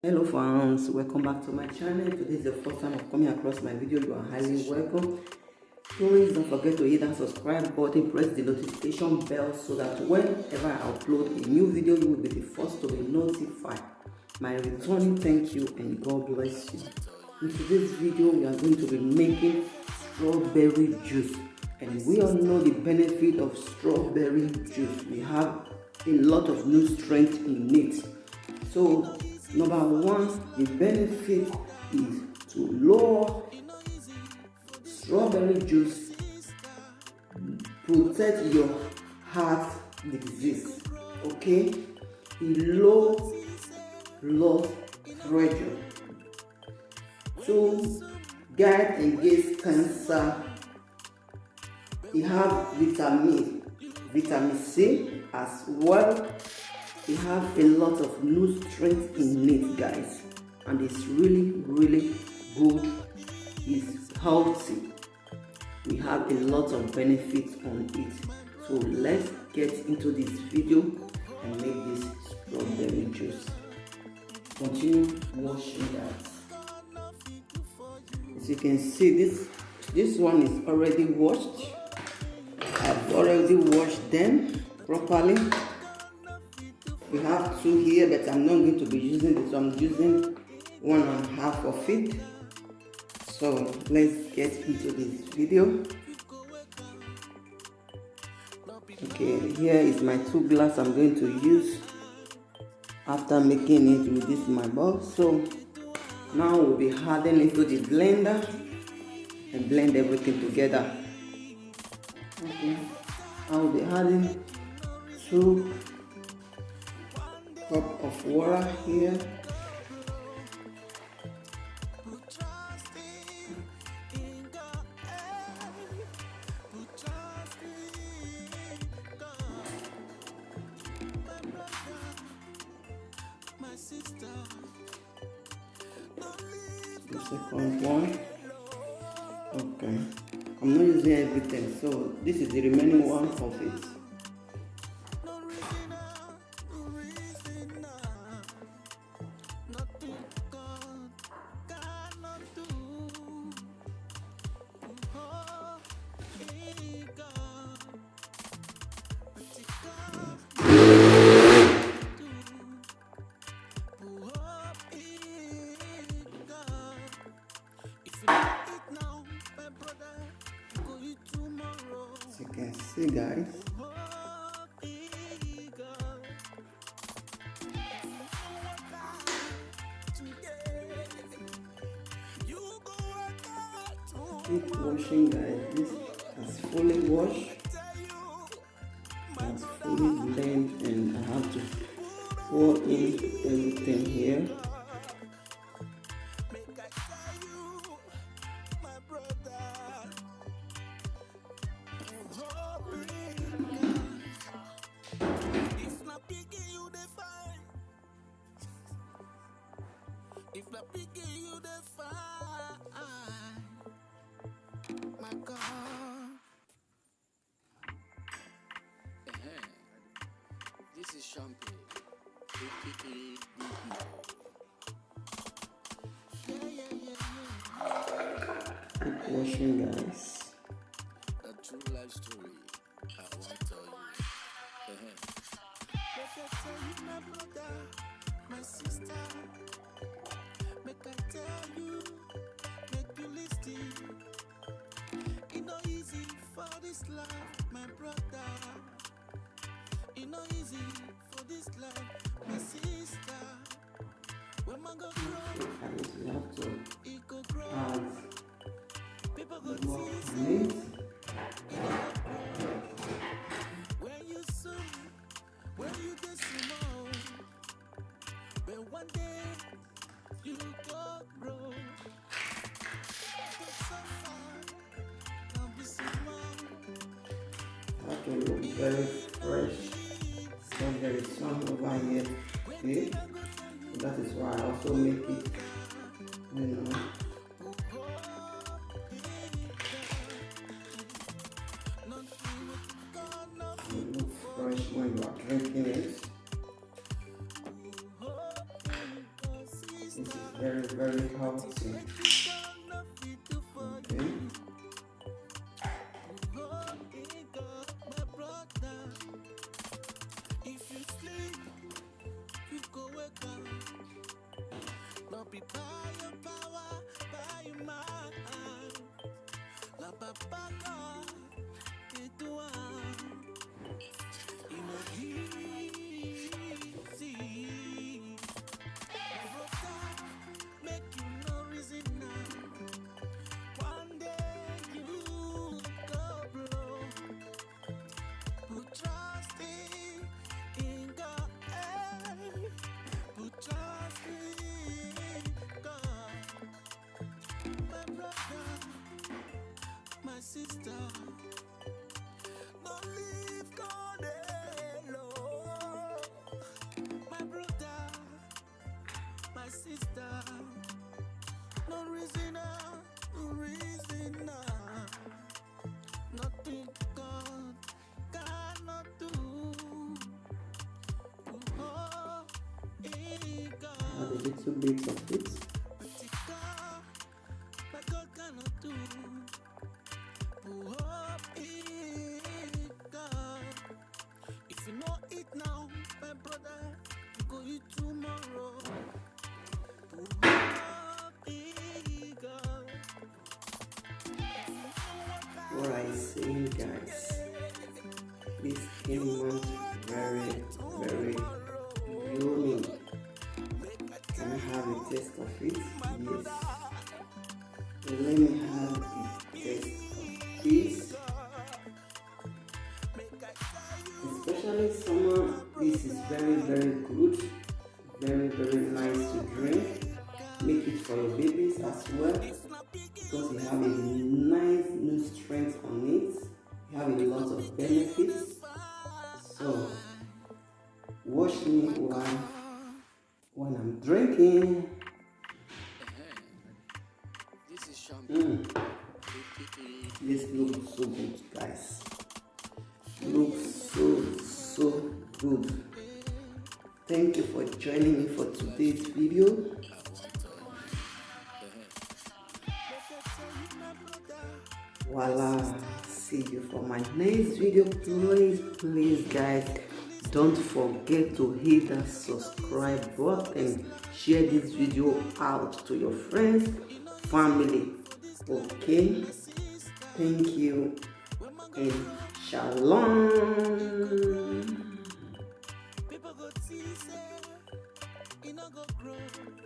Hello fans, welcome back to my channel. Today is the first time of coming across my video. You are highly welcome. Please don't forget to hit that subscribe button, press the notification bell so that whenever I upload a new video, you will be the first to be notified. My returning thank you and God bless you. In today's video, we are going to be making strawberry juice, and we all know the benefit of strawberry juice. We have a lot of nutrients in it. So number one, the benefit is to lower strawberry juice, protect your heart disease, okay? Low blood pressure, to guard against cancer. You have vitamin C as well. We have a lot of nutrients in it, guys, and it's really good. It's healthy. We have a lot of benefits on it. So let's get into this video and make this strawberry juice. Continue washing that. As you can see, this one is already washed. I've already washed them properly. We have two here, but I'm not going to be using this. I'm using 1.5 of it. So let's get into this video. Okay, here is my 2 glasses I'm going to use after making it with this my bowl. So now we'll be adding into the blender and blend everything together. Okay, I will be adding 2 cup of water here. The second one. Okay, I'm not using everything, so this is the remaining one of it. As you can see, guys, keep washing, guys. This has fully washed, has fully blended, and I have to pour in everything here. If not picking you the fire, my God. This is champagne. Keep washing, guys. A true life story. I won't tell you. Let me tell you, my brother, my sister. Make I tell you, make you listen. It's not easy for this life, my brother. It's not easy for this life, my sister. When man go grow, You have to it go grow. add People go more see meat. when you soon, when you get small. But one day you go grow. Get so far, don't be so long. Have to look very fresh. Not very sun over here. See? So that is why I also make it, you know. It looks fresh when you are drinking it. This is very, very healthy. Okay. If you sleep, you go wake up. Not be by your power, by your mind. La papaga, it do easy. Make you no reason now. One day you go blow. Put trust in God. Put trust in God. My brother, my sister, don't leave God alone. My brother, my sister, no reason nothing God cannot do. Oh, God. Add a little bit of it. My God cannot do. Oh, God. If you know it now, my brother, you go eat tomorrow. Oh, God. What I saying, guys, this came out very, very yummy. Can I have a taste of it? Yes. So let me have a taste of this. Especially summer, this is very, very good. Very, very nice to drink. Make it for your babies as well, because you have a nice new strength on it. You have a lot of benefits. So watch me when I'm drinking. This is champagne. This looks so good, guys. Looks so good. Thank you for joining me for today's video. Voila, see you for my next video. Please guys, don't forget to hit that subscribe button. Share this video out to your friends, family. Okay, thank you and shalom. People go see, say, it no go grow.